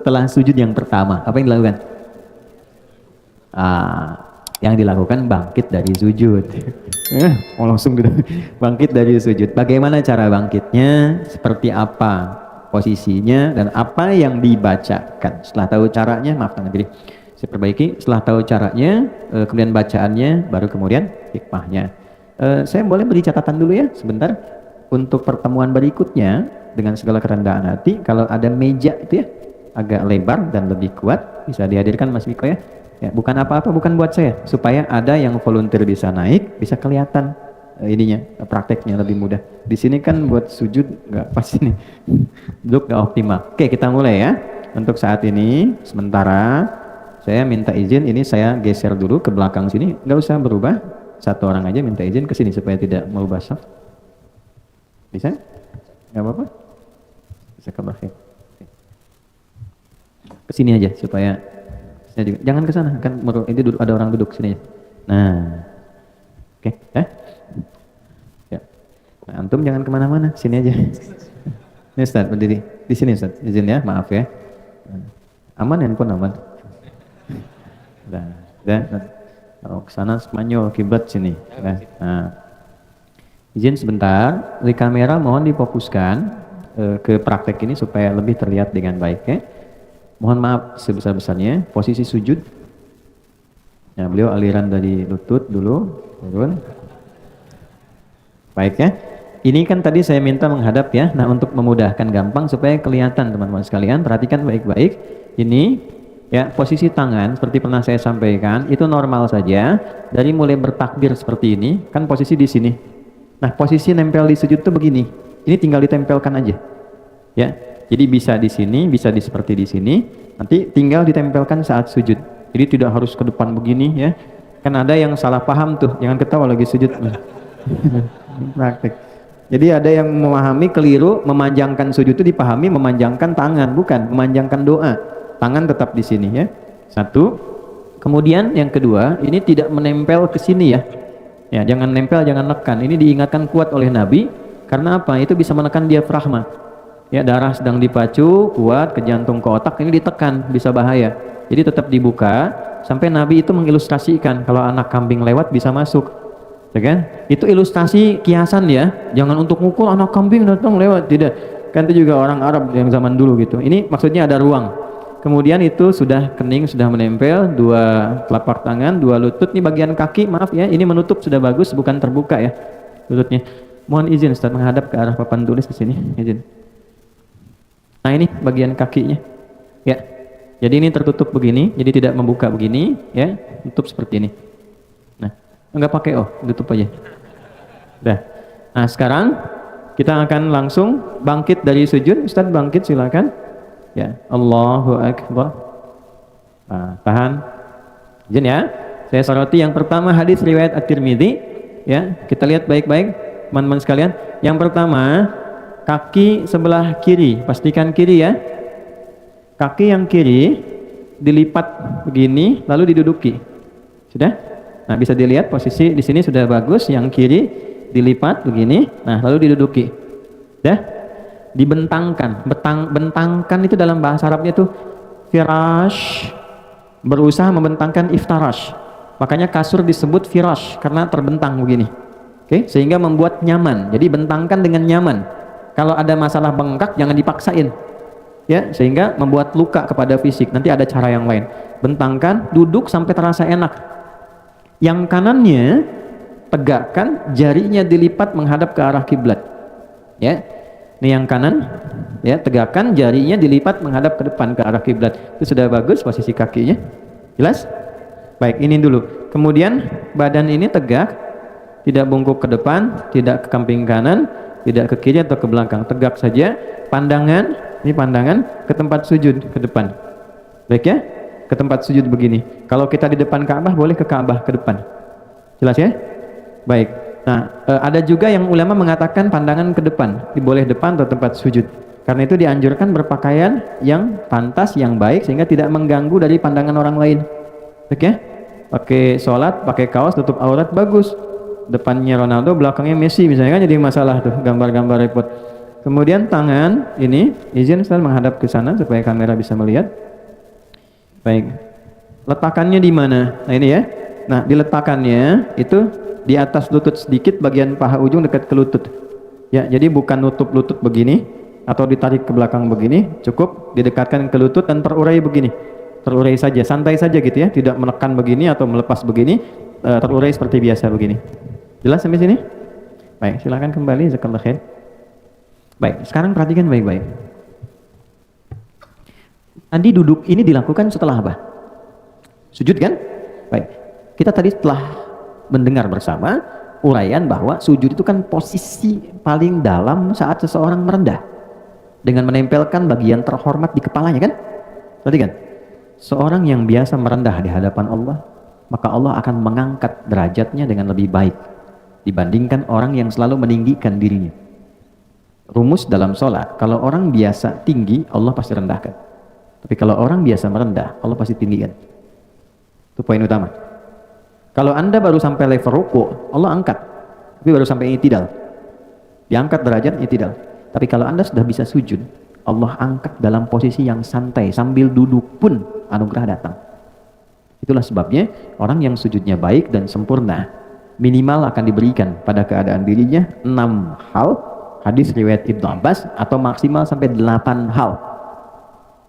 setelah sujud yang pertama, apa yang dilakukan? Yang dilakukan bangkit dari sujud. Langsung gitu. Bangkit dari sujud. Bagaimana cara bangkitnya? Seperti apa posisinya dan apa yang dibacakan? Setelah tahu caranya, maaf tangan diri. Saya perbaiki. Setelah tahu caranya, kemudian bacaannya, baru kemudian hikmahnya. Saya boleh beri catatan dulu ya, sebentar. Untuk pertemuan berikutnya, dengan segala kerendahan hati, kalau ada meja itu ya, agak lebar dan lebih kuat, bisa dihadirkan Mas Miko ya. Ya, bukan apa-apa, bukan buat saya, supaya ada yang volunteer bisa naik, bisa kelihatan ininya, prakteknya lebih mudah. Di sini kan buat sujud nggak pas ini, duduk nggak optimal. Oke, kita mulai ya. Untuk saat ini, sementara saya minta izin, ini saya geser dulu ke belakang sini, nggak usah berubah, satu orang aja minta izin ke sini supaya tidak merubah saf. Bisa? Nggak apa-apa? Bisa ke belakang. Ke sini aja supaya jangan ke sana, kan ini duduk, ada orang duduk sini. Nah, oke, ya. Nah, antum jangan kemana-mana, sini aja. Ini Ustaz berdiri di sini Ustaz, izin ya, maaf ya. Aman handphone aman. Oh, ke sana Spanyol kiblat sini. Nah, izin sebentar, di kamera mohon difokuskan ke praktek ini supaya lebih terlihat dengan baik ya. Mohon maaf sebesar-besarnya, posisi sujud. Ya, beliau aliran dari lutut dulu, turun. Baik ya. Ini kan tadi saya minta menghadap ya. Nah, untuk memudahkan gampang supaya kelihatan teman-teman sekalian, perhatikan baik-baik. Ini ya, posisi tangan seperti pernah saya sampaikan, itu normal saja. Dari mulai bertakbir seperti ini, kan posisi di sini. Nah, posisi nempel di sujud itu begini. Ini tinggal ditempelkan aja. Ya. Jadi bisa di sini, bisa seperti di sini. Nanti tinggal ditempelkan saat sujud. Jadi tidak harus ke depan begini ya. Kan ada yang salah paham tuh. Jangan ketawa lagi sujud. Praktek. Jadi ada yang memahami keliru, memanjangkan sujud itu dipahami memanjangkan tangan, bukan memanjangkan doa. Tangan tetap di sini ya. Satu. Kemudian yang kedua, ini tidak menempel ke sini ya. Ya, jangan nempel, jangan nekan. Ini diingatkan kuat oleh Nabi. Karena apa? Itu bisa menekan diafragma. Ya, darah sedang dipacu kuat ke jantung, ke otak, ini ditekan, bisa bahaya. Jadi tetap dibuka sampai Nabi itu mengilustrasikan kalau anak kambing lewat bisa masuk, ya kan? Itu ilustrasi kiasan ya, jangan untuk mukul anak kambing datang lewat, tidak. Kan itu juga orang Arab yang zaman dulu gitu. Ini maksudnya ada ruang. Kemudian itu sudah kening, sudah menempel, dua telapak tangan, dua lutut. Ini bagian kaki, maaf ya, ini menutup sudah bagus, bukan terbuka ya lututnya. Mohon izin Ustaz menghadap ke arah papan tulis ke sini, izin. Nah, ini bagian kakinya ya, jadi ini tertutup begini, jadi tidak membuka begini ya, tutup seperti ini. Nah, enggak pakai tutup aja dah. Nah, sekarang kita akan langsung bangkit dari sujud. Ustaz bangkit silakan ya. Allahu Akbar. Nah, tahan izin ya, saya soroti yang pertama hadis riwayat At-Tirmidzi ya. Kita lihat baik-baik teman-teman sekalian. Yang pertama, kaki sebelah kiri, pastikan kiri ya. Kaki yang kiri dilipat begini lalu diduduki. Sudah? Nah, bisa dilihat posisi di sini sudah bagus, yang kiri dilipat begini, nah lalu diduduki. Sudah? Dibentangkan. Bentangkan itu dalam bahasa Arabnya itu firash. Berusaha membentangkan iftarash. Makanya kasur disebut firash karena terbentang begini. Oke, sehingga membuat nyaman. Jadi bentangkan dengan nyaman. Kalau ada masalah bengkak jangan dipaksain ya, sehingga membuat luka kepada fisik. Nanti ada cara yang lain. Bentangkan, duduk sampai terasa enak. Yang kanannya tegakkan, jarinya dilipat menghadap ke arah kiblat ya. Ini yang kanan ya, tegakkan, jarinya dilipat menghadap ke depan ke arah kiblat. Itu sudah bagus posisi kakinya. Jelas? Baik, ini dulu. Kemudian badan ini tegak, tidak bungkuk ke depan, tidak ke samping kanan, tidak ke kiri atau ke belakang, tegak saja. Pandangan, ini pandangan ke tempat sujud ke depan. Baik ya, ke tempat sujud begini. Kalau kita di depan Ka'bah boleh ke Ka'bah ke depan. Jelas ya? Baik. Nah, ada juga yang ulama mengatakan pandangan ke depan, boleh depan atau tempat sujud. Karena itu dianjurkan berpakaian yang pantas, yang baik sehingga tidak mengganggu dari pandangan orang lain. Baik ya? Pakai sholat, pakai kaos tutup aurat bagus. Depannya Ronaldo, belakangnya Messi misalnya, kan jadi masalah tuh, gambar-gambar repot. Kemudian tangan ini, izin Ustaz menghadap ke sana supaya kamera bisa melihat. Baik. Letakannya di mana? Nah ini ya. Nah, diletakkannya itu di atas lutut sedikit, bagian paha ujung dekat ke lutut. Ya, jadi bukan nutup lutut begini atau ditarik ke belakang begini, cukup didekatkan ke lutut dan terurai begini. Terurai saja, santai saja gitu ya, tidak menekan begini atau melepas begini, terurai seperti biasa begini. Jelas sampai sini? Baik, silakan kembali, jazakallahu khair. Baik, sekarang perhatikan baik-baik. Tadi duduk ini dilakukan setelah apa? Sujud kan? Baik, kita tadi setelah mendengar bersama uraian bahwa sujud itu kan posisi paling dalam saat seseorang merendah, dengan menempelkan bagian terhormat di kepalanya kan? Perhatikan, seorang yang biasa merendah di hadapan Allah, maka Allah akan mengangkat derajatnya dengan lebih baik dibandingkan orang yang selalu meninggikan dirinya. Rumus dalam sholat, kalau orang biasa tinggi, Allah pasti rendahkan. Tapi kalau orang biasa merendah, Allah pasti tinggikan. Itu poin utama. Kalau Anda baru sampai level ruku, Allah angkat. Tapi baru sampai i'tidal, diangkat derajat i'tidal. Tapi kalau Anda sudah bisa sujud, Allah angkat dalam posisi yang santai, sambil duduk pun anugerah datang. Itulah sebabnya orang yang sujudnya baik dan sempurna, minimal akan diberikan pada keadaan dirinya 6 hal, hadis riwayat Ibnu Abbas, atau maksimal sampai 8 hal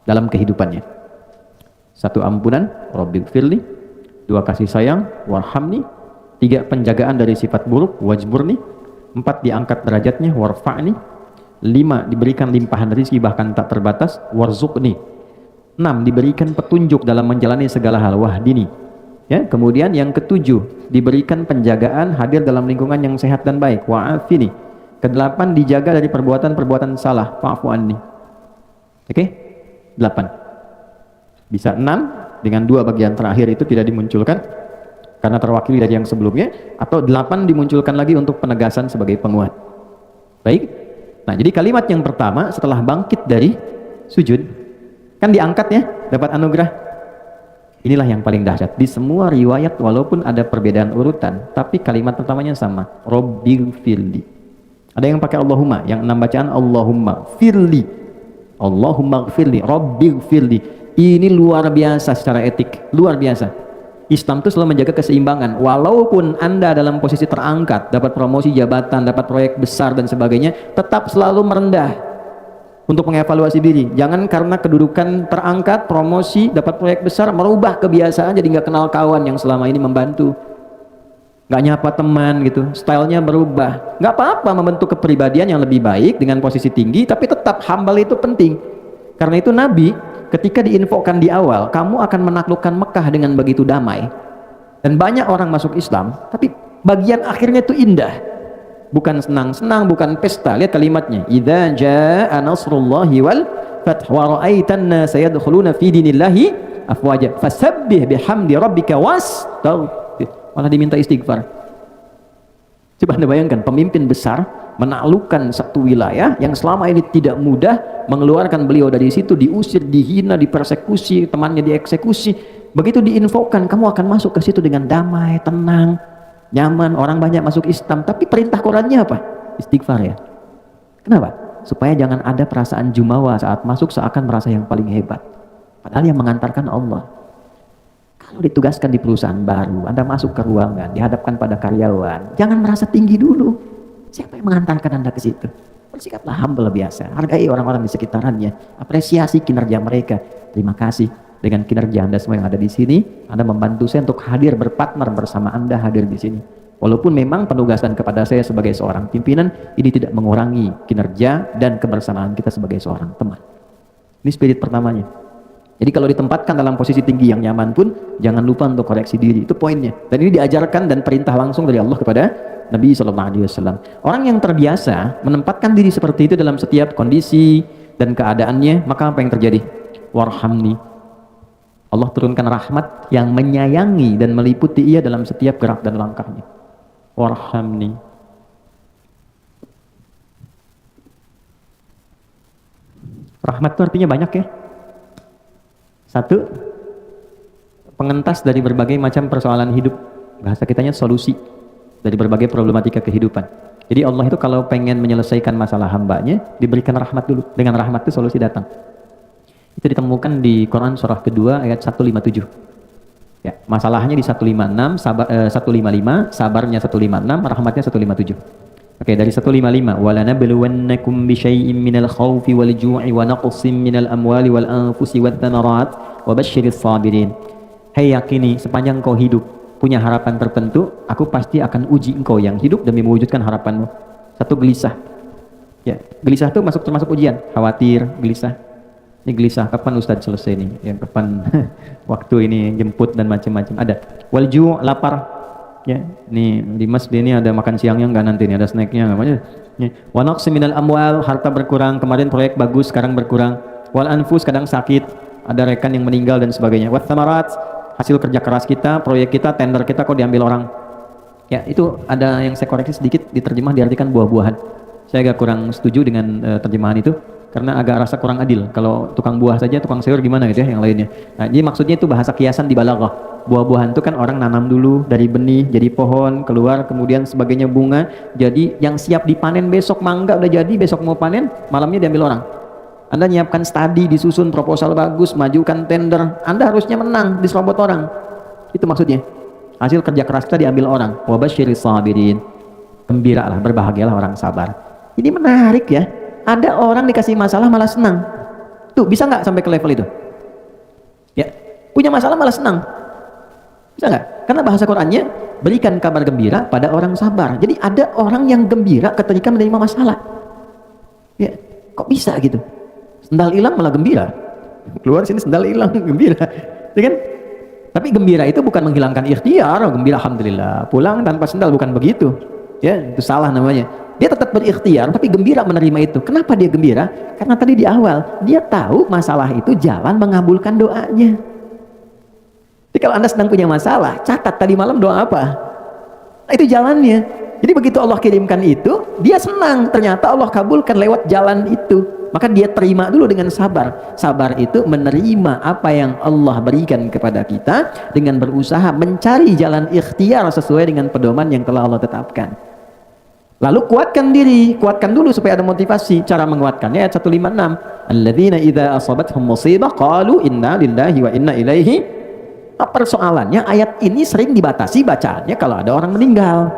dalam kehidupannya. 1 ampunan, Rabbil firli. 2 kasih sayang, warhamni. 3 penjagaan dari sifat buruk, wajburni. 4 diangkat derajatnya, warfa'ni. 5 diberikan limpahan rezeki bahkan tak terbatas, warzuqni. 6 diberikan petunjuk dalam menjalani segala hal, wahdini. Ya, kemudian yang ke-7 diberikan penjagaan hadir dalam lingkungan yang sehat dan baik, wa'afini. Ke-8 dijaga dari perbuatan-perbuatan salah, fa'fu anni. Oke? 8. Bisa 6 dengan 2 bagian terakhir itu tidak dimunculkan karena terwakili dari yang sebelumnya, atau 8 dimunculkan lagi untuk penegasan sebagai penguat. Baik. Nah, jadi kalimat yang pertama setelah bangkit dari sujud kan diangkat ya, dapat anugerah. Inilah yang paling dahsyat. Di semua riwayat walaupun ada perbedaan urutan, tapi kalimat pertamanya sama, Rabbil firli. Ada yang pakai Allahumma, yang 6 bacaan Allahumma firli, Allahumma firli, Rabbil firli. Ini luar biasa secara etik, luar biasa. Islam itu selalu menjaga keseimbangan. Walaupun Anda dalam posisi terangkat, dapat promosi jabatan, dapat proyek besar dan sebagainya, tetap selalu merendah untuk mengevaluasi diri. Jangan karena kedudukan terangkat, promosi, dapat proyek besar, merubah kebiasaan jadi nggak kenal kawan yang selama ini membantu, nggak nyapa teman gitu, stylenya berubah. Nggak apa-apa membentuk kepribadian yang lebih baik dengan posisi tinggi, tapi tetap humble itu penting. Karena itu Nabi ketika diinfokan di awal, kamu akan menaklukkan Mekah dengan begitu damai, dan banyak orang masuk Islam, tapi bagian akhirnya itu indah, bukan senang-senang, bukan pesta. Lihat kalimatnya, idza jaa nasrullahi wal fath wa ra'aitan nasa yadkhuluna fi dinillahi afwaja fasabbih bihamdi rabbika wastaghfir. Malah diminta istighfar. Coba Anda bayangkan, pemimpin besar menaklukkan satu wilayah yang selama ini tidak mudah, mengeluarkan beliau dari situ, diusir, dihina, dipersekusi, temannya dieksekusi. Begitu diinfokan, kamu akan masuk ke situ dengan damai, tenang, nyaman, orang banyak masuk Islam. Tapi perintah Qurannya apa? Istighfar ya. Kenapa? Supaya jangan ada perasaan jumawa saat masuk seakan merasa yang paling hebat. Padahal yang mengantarkan Allah. Kalau ditugaskan di perusahaan baru, Anda masuk ke ruangan, dihadapkan pada karyawan, jangan merasa tinggi dulu. Siapa yang mengantarkan Anda ke situ? Bersikaplah humble biasa, hargai orang-orang di sekitarnya, apresiasi kinerja mereka. Terima kasih dengan kinerja Anda semua yang ada di sini. Anda membantu saya untuk hadir berpartner bersama Anda hadir di sini. Walaupun memang penugasan kepada saya sebagai seorang pimpinan ini tidak mengurangi kinerja dan kebersamaan kita sebagai seorang teman. Ini spirit pertamanya. Jadi kalau ditempatkan dalam posisi tinggi yang nyaman pun, jangan lupa untuk koreksi diri. Itu poinnya. Dan ini diajarkan dan perintah langsung dari Allah kepada Nabi SAW. Orang yang terbiasa menempatkan diri seperti itu dalam setiap kondisi dan keadaannya, maka apa yang terjadi? Warhamni. Allah turunkan rahmat yang menyayangi dan meliputi ia dalam setiap gerak dan langkahnya. Warhamni. Rahmat itu artinya banyak ya. 1, pengentas dari berbagai macam persoalan hidup. Bahasa kitanya solusi dari berbagai problematika kehidupan. Jadi Allah itu kalau pengen menyelesaikan masalah hambanya, diberikan rahmat dulu. Dengan rahmat itu solusi datang. Itu ditemukan di Quran surah kedua ayat 157. Ya, masalahnya di 156, 155, sabarnya 156, rahmatnya 157. Oke, dari 155, walanabluwannakum bisyai'im minal khaufi wal ju'i wa naqsin minal amwali wal anfusi wat thamarat wa basyiris sabirin. Hai yakini, sepanjang kau hidup punya harapan tertentu, aku pasti akan uji engkau yang hidup demi mewujudkan harapanmu. Satu, gelisah. Ya, gelisah itu termasuk ujian. Khawatir, gelisah. Ini gelisah, kapan Ustadz selesai nih? Ya, kapan waktu ini jemput dan macam-macam. Ada. Walju, lapar. Ya, nih di masjid ini ada makan siangnya enggak nanti nih, ada snacknya enggak macam. Ya. Wa naqsi minal amwal, harta berkurang. Kemarin proyek bagus, sekarang berkurang. Wal anfus, kadang sakit, ada rekan yang meninggal dan sebagainya. Wat thamarat, hasil kerja keras kita, proyek kita, tender kita kok diambil orang. Ya, itu ada yang saya koreksi sedikit, diterjemah diartikan buah-buahan. Saya agak kurang setuju dengan terjemahan itu karena agak rasa kurang adil. Kalau tukang buah saja, tukang sayur gimana gitu ya yang lainnya. Nah, jadi maksudnya itu bahasa kiasan di balaghah. Buah-buahan itu kan orang nanam dulu dari benih jadi pohon, keluar kemudian sebagainya bunga, jadi yang siap dipanen besok, mangga udah jadi, besok mau panen, malamnya diambil orang. Anda nyiapkan studi, disusun proposal bagus, majukan tender, Anda harusnya menang, diserobot orang. Itu maksudnya. Hasil kerja keras kita diambil orang. Wa basyiris sabirin. Gembiralah, berbahagialah orang sabar. Ini menarik ya. Ada orang dikasih masalah malah senang. Tuh, bisa nggak sampai ke level itu? Ya, punya masalah malah senang. Bisa nggak? Karena bahasa Qur'annya berikan kabar gembira pada orang sabar. Jadi ada orang yang gembira ketika menerima masalah. Ya, kok bisa gitu? Sendal hilang malah gembira, keluar sini sendal hilang gembira, ya kan? Tapi gembira itu bukan menghilangkan ikhtiar. Gembira alhamdulillah, pulang tanpa sendal, bukan begitu ya, itu salah namanya. Dia tetap berikhtiar tapi gembira menerima itu. Kenapa dia gembira? Karena tadi di awal dia tahu masalah itu jalan mengabulkan doanya. Jadi kalau Anda sedang punya masalah, catat tadi malam doa apa, nah, itu jalannya. Jadi begitu Allah kirimkan itu, dia senang, ternyata Allah kabulkan lewat jalan itu. Maka dia terima dulu dengan sabar. Sabar itu menerima apa yang Allah berikan kepada kita dengan berusaha mencari jalan ikhtiar sesuai dengan pedoman yang telah Allah tetapkan. Lalu kuatkan diri, kuatkan dulu supaya ada motivasi. Cara menguatkannya ayat 156. Alladzina idza asabathum musibah qalu inna lillahi wa inna ilaihi. Persoalannya ayat ini sering dibatasi bacaannya kalau ada orang meninggal.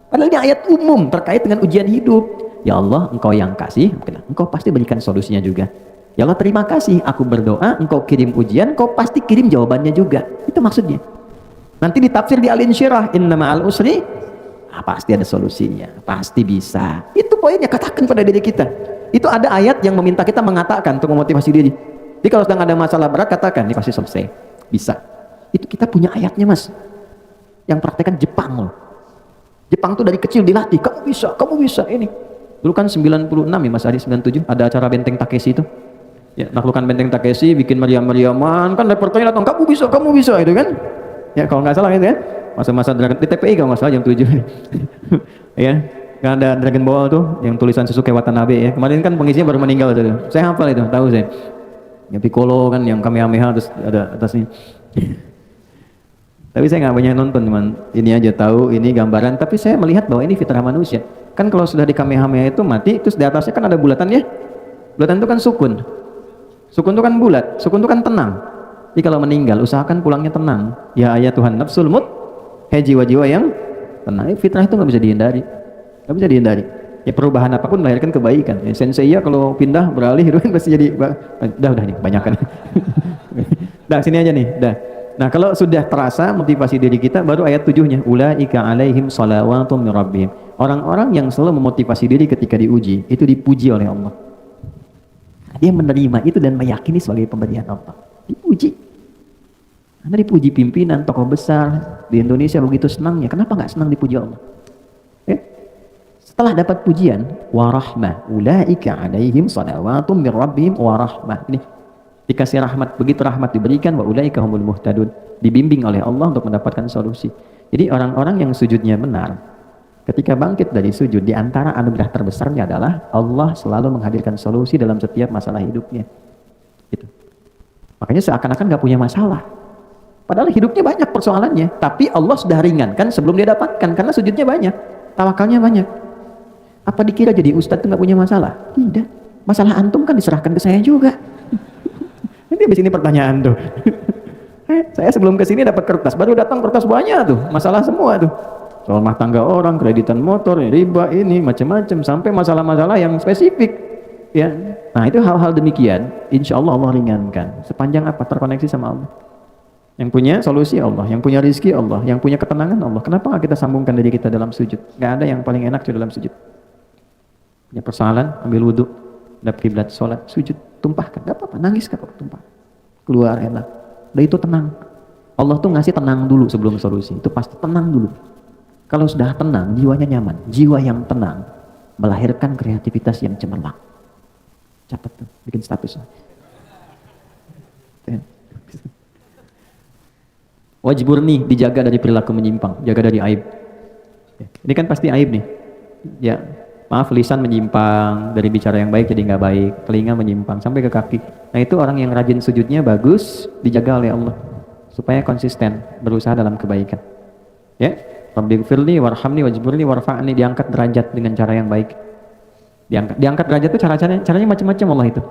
Padahal ini ayat umum terkait dengan ujian hidup. Ya Allah, engkau yang kasih, engkau pasti berikan solusinya juga. Ya Allah, terima kasih, aku berdoa, engkau kirim ujian, engkau pasti kirim jawabannya juga. Itu maksudnya. Nanti ditafsir di Al-Insyirah, inna ma'al usri, pasti ada solusinya, pasti bisa. Itu poinnya, katakan pada diri kita. Itu ada ayat yang meminta kita mengatakan untuk memotivasi diri. Jadi kalau sedang ada masalah berat, katakan, ini pasti selesai, bisa. Itu kita punya ayatnya, mas. Yang praktekan Jepang loh. Jepang tuh dari kecil dilatih, kamu bisa ini. Dulu kan 96 ya Mas Adi, 97 ada acara Benteng Takeshi itu. Ya, naklukan Benteng Takeshi, bikin meriam-meriaman, kan reporternya datang, kamu bisa itu kan. Ya kalau nggak salah itu kan. Masa-masa Dragon di TPI kalau nggak salah jam 7. Ya, kan ada Dragon Ball tuh yang tulisan Susuke Watanabe ya. Kemarin kan pengisinya baru meninggal tuh. Saya hafal itu, tahu saya. Yang Piccolo kan yang Kamehameha terus ada atasnya. Tapi saya nggak banyak nonton, cuman ini aja tahu, ini gambaran. Tapi saya melihat bahwa ini fitrah manusia. Kan kalau sudah di Kamehameha itu mati, terus di atasnya kan ada bulatan ya. Bulatan itu kan sukun. Sukun itu kan bulat, sukun itu kan tenang. Jadi kalau meninggal, usahakan pulangnya tenang. Ya ayat Tuhan nafsul mut, hei jiwa-jiwa yang tenang. Fitrah itu nggak bisa dihindari, nggak bisa dihindari. Ya perubahan apapun melahirkan kebaikan. Ya, sensei ya kalau pindah beralih itu kan pasti jadi, udah nih banyak kan. Dah sini aja nih, dah. Nah kalau sudah terasa motivasi diri kita, baru ayat 7-nya. Ulaika alaihim salawatum min rabbihim. Orang-orang yang selalu memotivasi diri ketika diuji, itu dipuji oleh Allah. Dia menerima itu dan meyakini sebagai pemberian Allah. Dipuji. Anda dipuji pimpinan, tokoh besar di Indonesia begitu senangnya. Kenapa nggak senang dipuji Allah? Setelah dapat pujian, warahmah. Ulaika alaihim salawatum min rabbihim warahmah. Ini dikasih rahmat, begitu rahmat diberikan, wa ulaika humul muhtadun, dibimbing oleh Allah untuk mendapatkan solusi. Jadi orang-orang yang sujudnya benar, ketika bangkit dari sujud, di antara anugerah terbesarnya adalah Allah selalu menghadirkan solusi dalam setiap masalah hidupnya. Gitu. Makanya seakan-akan gak punya masalah, padahal hidupnya banyak persoalannya, tapi Allah sudah ringankan sebelum dia dapatkan, karena sujudnya banyak. tawakalnya banyak. Apa dikira jadi ustadz itu nggak punya masalah? Tidak. Masalah antum kan diserahkan ke saya juga. Nanti habis ini pertanyaan tuh. Saya sebelum ke sini dapat kertas, baru datang kertas banyak tuh, masalah semua tuh. Soal rumah tangga orang, kreditan motor, riba ini, macam-macam, sampai masalah-masalah yang spesifik. Ya, nah itu hal-hal demikian, insya Allah Allah ringankan. Sepanjang apa terkoneksi sama Allah. Yang punya solusi Allah, yang punya rizki Allah, yang punya ketenangan Allah. Kenapa nggak kita sambungkan diri kita dalam sujud? Nggak ada yang paling enak dalam sujud. Punya persoalan, ambil wudhu, hadap kiblat, sholat, sujud, tumpahkan. Nggak apa-apa, nangis nggak apa-apa, tumpah. Keluar enak. Udah itu tenang. Allah tuh ngasih tenang dulu sebelum solusi. Itu pasti tenang dulu. Kalau sudah tenang, jiwanya nyaman. Jiwa yang tenang melahirkan kreativitas yang cemerlang. Catat tuh, bikin status. Wajburni, dijaga dari perilaku menyimpang, jaga dari aib. Ini kan pasti aib nih. Ya, maaf, lisan menyimpang, dari bicara yang baik jadi nggak baik, telinga menyimpang sampai ke kaki. Nah itu orang yang rajin sujudnya bagus, dijaga oleh Allah supaya konsisten berusaha dalam kebaikan. Ya, Rabbighfirli warhamni wajburni warfa'ni, diangkat derajat dengan cara yang baik. Diangkat derajat itu caranya macam-macam Allah itu.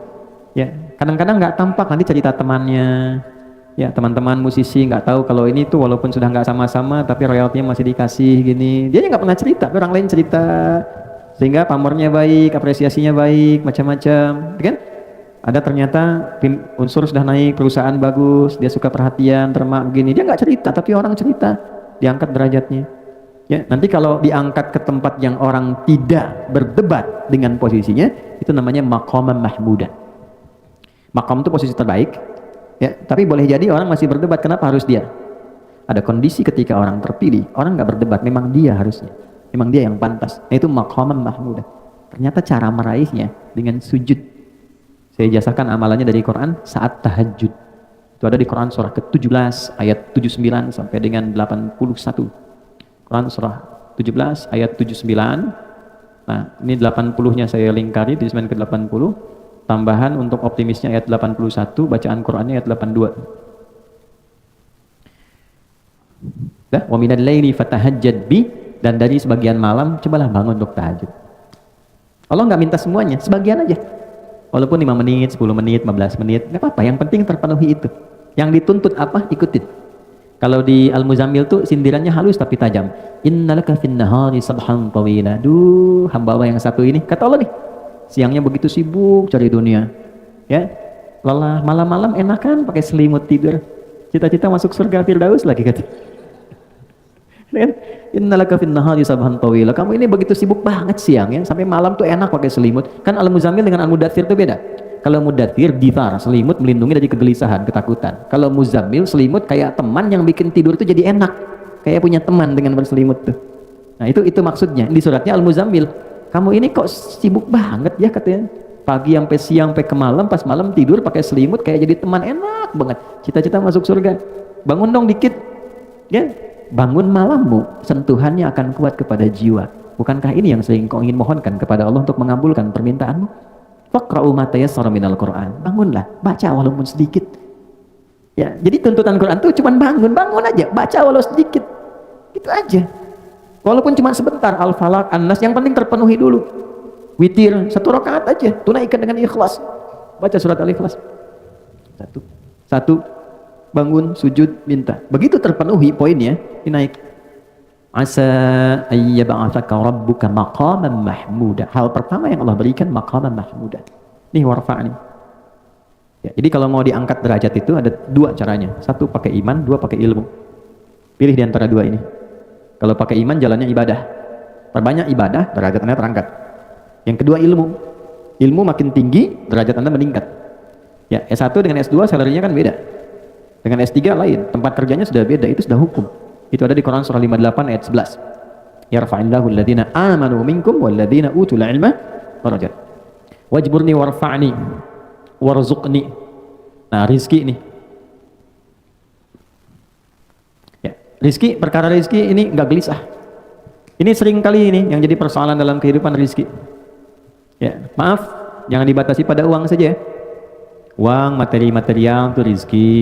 Ya, kadang-kadang nggak tampak, nanti cerita temannya. Ya, teman-teman musisi nggak tahu kalau ini tuh walaupun sudah nggak sama-sama tapi royaltinya masih dikasih gini. Dia nggak pernah cerita, tapi orang lain cerita. Sehingga pamornya baik, apresiasinya baik, macam-macam, kan? Ada ternyata unsur sudah naik, perusahaan bagus, dia suka perhatian, termak begini. Dia nggak cerita, tapi orang cerita, diangkat derajatnya. Ya, nanti kalau diangkat ke tempat yang orang tidak berdebat dengan posisinya, itu namanya maqaman mahmudah. Maqam itu posisi terbaik, ya. Tapi boleh jadi orang masih berdebat, kenapa harus dia? Ada kondisi ketika orang terpilih, orang nggak berdebat, memang dia harusnya. Memang dia yang pantas. Nah, itu maqaman mahmudah. Ternyata cara meraihnya dengan sujud. Saya jasakan amalannya dari Quran saat tahajud. Itu ada di Quran surah ke-17 ayat 79 sampai dengan 81. Quran surah 17 ayat 79. Nah, ini 80-nya saya lingkari di 9 ke-80. Tambahan untuk optimisnya ayat 81, bacaan Qurannya ayat 82. Dah, wa minal laili fatahajjad bi, dan dari sebagian malam cobalah bangun untuk tahajud. Allah nggak minta semuanya, sebagian aja. Walaupun 5 menit, 10 menit, 15 menit, nggak apa-apa, yang penting terpenuhi itu. Yang dituntut apa? Ikutin. Kalau di Al-Muzammil tuh sindirannya halus tapi tajam. Innalaka fin nahari sabhan tawila. Duh, hamba Allah yang satu ini, kata Allah nih, siangnya begitu sibuk cari dunia. Ya. Lelah, malam-malam enakan pakai selimut tidur. Cita-cita masuk surga Firdaus lagi kata. Innalaka fin nahari sabhan tawila. Kamu ini begitu sibuk banget siang ya, sampai malam tuh enak pakai selimut. Kan Al-Muzammil dengan Al-Mudaththir itu beda. Kalau Mudaththir dithar, selimut melindungi dari kegelisahan, ketakutan. Kalau Muzammil, selimut kayak teman yang bikin tidur itu jadi enak. Kayak punya teman dengan berselimut tuh. Nah, itu maksudnya. Di suratnya Al-Muzammil, kamu ini kok sibuk banget ya katanya. Pagi sampai siang sampai ke malam, pas malam tidur pakai selimut kayak jadi teman, enak banget. Cita-cita masuk surga. Bangun dong dikit. Ya. Bangun malammu, sentuhannya akan kuat kepada jiwa. Bukankah ini yang sering kau ingin mohonkan kepada Allah untuk mengabulkan permintaanmu? Faqra'u ma tayassara minal Qur'an. Bangunlah, baca walaupun sedikit. Ya, jadi tuntutan Quran itu cuma bangun aja, baca walau sedikit. Itu aja. Walaupun cuma sebentar, Al-Falaq, An-Nas, yang penting terpenuhi dulu. Witir 1 rakaat aja, tunaikan dengan ikhlas. Baca surat Al-Ikhlas. Satu. Bangun, sujud, minta. Begitu terpenuhi poinnya, dinaik. Asa ayyab'atsaka rabbuka maqaman mahmuda. Hal pertama yang Allah berikan maqaman mahmuda. Nih warfa'ni. Ya, jadi kalau mau diangkat derajat itu ada 2 caranya. 1 pakai iman, 2 pakai ilmu. Pilih di antara 2 ini. Kalau pakai iman jalannya ibadah. Perbanyak ibadah, derajat Anda terangkat. Yang kedua ilmu. Ilmu makin tinggi, derajat Anda meningkat. Ya, S1 dengan S2 salarinya kan beda. Dengan S3 lain, tempat kerjanya sudah beda, itu sudah hukum. Itu ada di Quran surah 58 ayat 11. Yarfa'illahu alladhina amanu minkum walladhina utul ilma darajat. Wajburni warfa'ni warzuqni. Nah, rizki ini. Ya, rizki, perkara rizki ini enggak gelisah. Ini sering kali ini yang jadi persoalan dalam kehidupan rizki. Ya, maaf, jangan dibatasi pada uang saja. Uang, materi material itu rizki.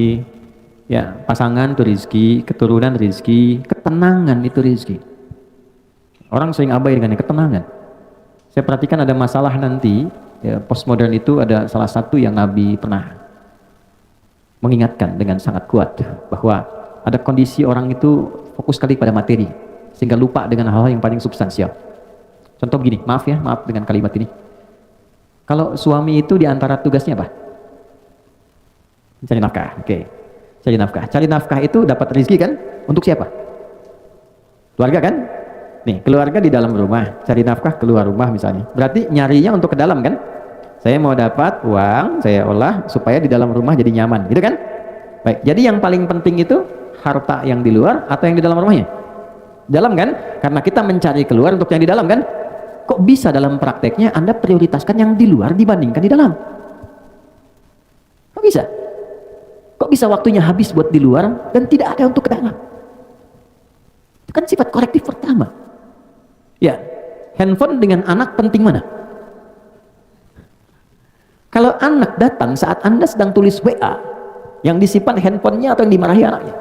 Ya, pasangan itu rizki, keturunan rizki, ketenangan itu rizki. Orang sering abai dengan ketenangan. Saya perhatikan ada masalah nanti, ya, postmodern itu ada salah satu yang Nabi pernah mengingatkan dengan sangat kuat bahwa ada kondisi orang itu fokus sekali pada materi sehingga lupa dengan hal-hal yang paling substansial. Contoh begini, maaf dengan kalimat ini. Kalau suami itu diantara tugasnya apa? Cari nafkah, oke. Cari nafkah. Cari nafkah itu dapat rezeki kan? Untuk siapa? Keluarga kan? Nih, keluarga di dalam rumah, cari nafkah keluar rumah misalnya. Berarti nyarinya untuk ke dalam kan? Saya mau dapat uang, saya olah supaya di dalam rumah jadi nyaman, gitu kan? Baik, jadi yang paling penting itu harta yang di luar atau yang di dalam rumahnya? Dalam kan? Karena kita mencari keluar untuk yang di dalam kan? Kok bisa dalam prakteknya Anda prioritaskan yang di luar dibandingkan di dalam? Kok bisa? Kok bisa waktunya habis buat di luar dan tidak ada untuk ke dalam? Itu kan sifat korektif pertama. Ya, handphone dengan anak penting mana? Kalau anak datang saat Anda sedang tulis WA, yang disimpan handphonenya atau yang dimarahi anaknya?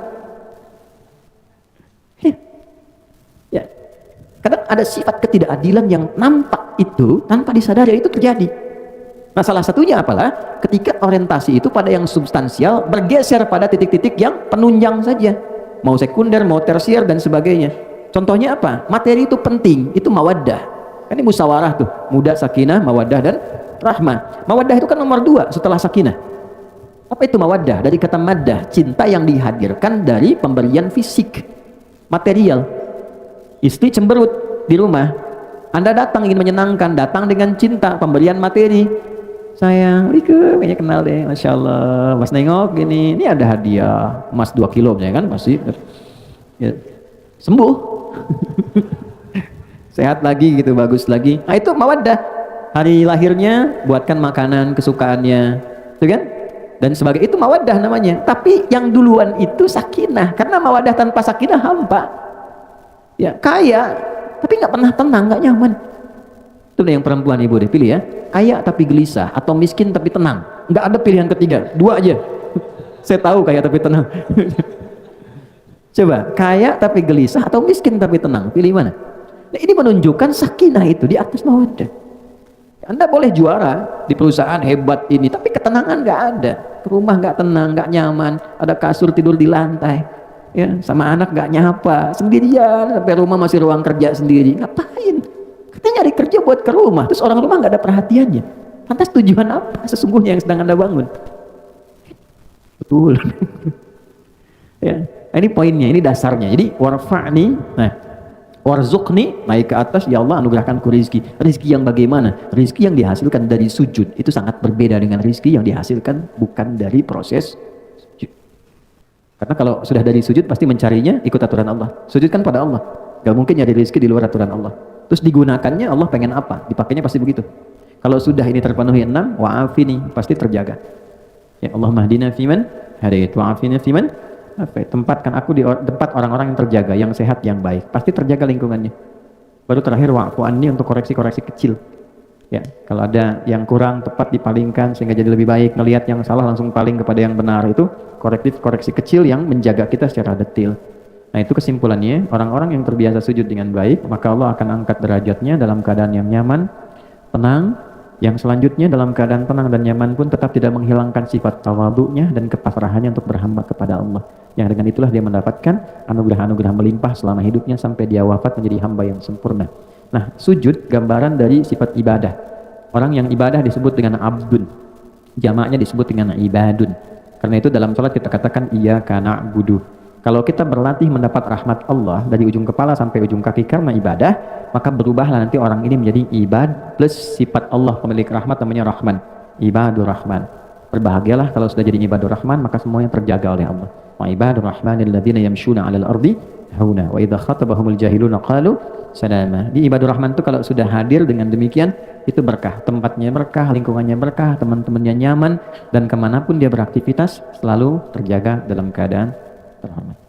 Ya. Kadang ada sifat ketidakadilan yang nampak itu tanpa disadari itu terjadi. Nah, salah satunya apalah? Ketika orientasi itu pada yang substansial bergeser pada titik-titik yang penunjang saja. Mau sekunder, mau tersier dan sebagainya. Contohnya apa? Materi itu penting, itu mawaddah. Kan ini musyawarah tuh, muda, sakinah, mawaddah dan rahmah. Mawaddah itu kan nomor 2 setelah sakinah. Apa itu mawaddah? Dari kata maddah, cinta yang dihadirkan dari pemberian fisik, material. Istri cemberut di rumah, Anda datang ingin menyenangkan, datang dengan cinta, pemberian materi. Sayang, Rike, kayaknya kenal deh, Masya Allah. Mas nengok gini, ini ada hadiah emas 2 kilo ya kan, masih ya, sembuh. Sehat lagi gitu, bagus lagi. Nah itu mawaddah. Hari lahirnya buatkan makanan kesukaannya, itu kan? Dan sebagai itu mawaddah namanya. Tapi yang duluan itu sakinah, karena mawaddah tanpa sakinah hampa. Ya kaya, tapi nggak pernah tenang, nggak nyaman. Itu yang perempuan ibu deh pilih ya. Kaya tapi gelisah atau miskin tapi tenang. Nggak ada pilihan ketiga, 2 aja. Saya tahu kaya tapi tenang. Coba, kaya tapi gelisah atau miskin tapi tenang, pilih mana? Nah, ini menunjukkan sakinah itu di atas mawaddah. Anda boleh juara di perusahaan hebat ini, tapi ketenangan nggak ada. Rumah nggak tenang, nggak nyaman, ada kasur tidur di lantai, ya, sama anak nggak nyapa, sendirian, sampai rumah masih ruang kerja sendiri. Ngapain? Katanya nyari kerja buat ke rumah, terus orang rumah nggak ada perhatiannya. Lantas tujuan apa sesungguhnya yang sedang Anda bangun? Betul. Ya. Nah, ini poinnya, ini dasarnya. Jadi warfa'ni, nah, warzuqni, naik ke atas, ya Allah anugerahkanku rizki. Rizki yang bagaimana? Rizki yang dihasilkan dari sujud itu sangat berbeda dengan rizki yang dihasilkan bukan dari proses sujud. Karena kalau sudah dari sujud pasti mencarinya ikut aturan Allah. Sujud kan pada Allah, gak mungkin nyari rizki di luar aturan Allah. Terus digunakannya Allah pengen apa? Dipakainya pasti begitu. Kalau sudah ini terpenuhi 6, wa'afini, pasti terjaga. Ya Allah mahdina fiman hadait, wa'afina fiman tempatkan aku di tempat orang-orang yang terjaga, yang sehat, yang baik, pasti terjaga lingkungannya. Baru terakhir wa'fu anni untuk koreksi-koreksi kecil. Ya, kalau ada yang kurang tepat dipalingkan sehingga jadi lebih baik. Ngelihat yang salah langsung paling kepada yang benar, itu korektif-koreksi kecil yang menjaga kita secara detail. Nah, itu kesimpulannya, orang-orang yang terbiasa sujud dengan baik, maka Allah akan angkat derajatnya dalam keadaan yang nyaman, tenang. Yang selanjutnya dalam keadaan tenang dan nyaman pun tetap tidak menghilangkan sifat tawadhu'nya dan kepasrahannya untuk berhamba kepada Allah. Yang dengan itulah dia mendapatkan anugerah-anugerah melimpah selama hidupnya sampai dia wafat menjadi hamba yang sempurna. Nah, sujud gambaran dari sifat ibadah. Orang yang ibadah disebut dengan abdun. Jamaknya disebut dengan ibadun. Karena itu dalam salat kita katakan iyyaka na'budu. Kalau kita berlatih mendapat rahmat Allah dari ujung kepala sampai ujung kaki karena ibadah, maka berubahlah nanti orang ini menjadi ibad plus sifat Allah pemilik rahmat namanya Rahman. Ibadur Rahman. Berbahagialah kalau sudah jadi ibadur Rahman, maka semuanya terjaga oleh Allah. Wa ibadur Rahmanil ladzina yamshuna 'alal ardi hauna wa idza khatabahumul jahiluna qalu salama. Di ibadur Rahman itu kalau sudah hadir dengan demikian, itu berkah. Tempatnya berkah, lingkungannya berkah, teman-temannya nyaman, dan kemanapun dia beraktivitas selalu terjaga dalam keadaan terhormat.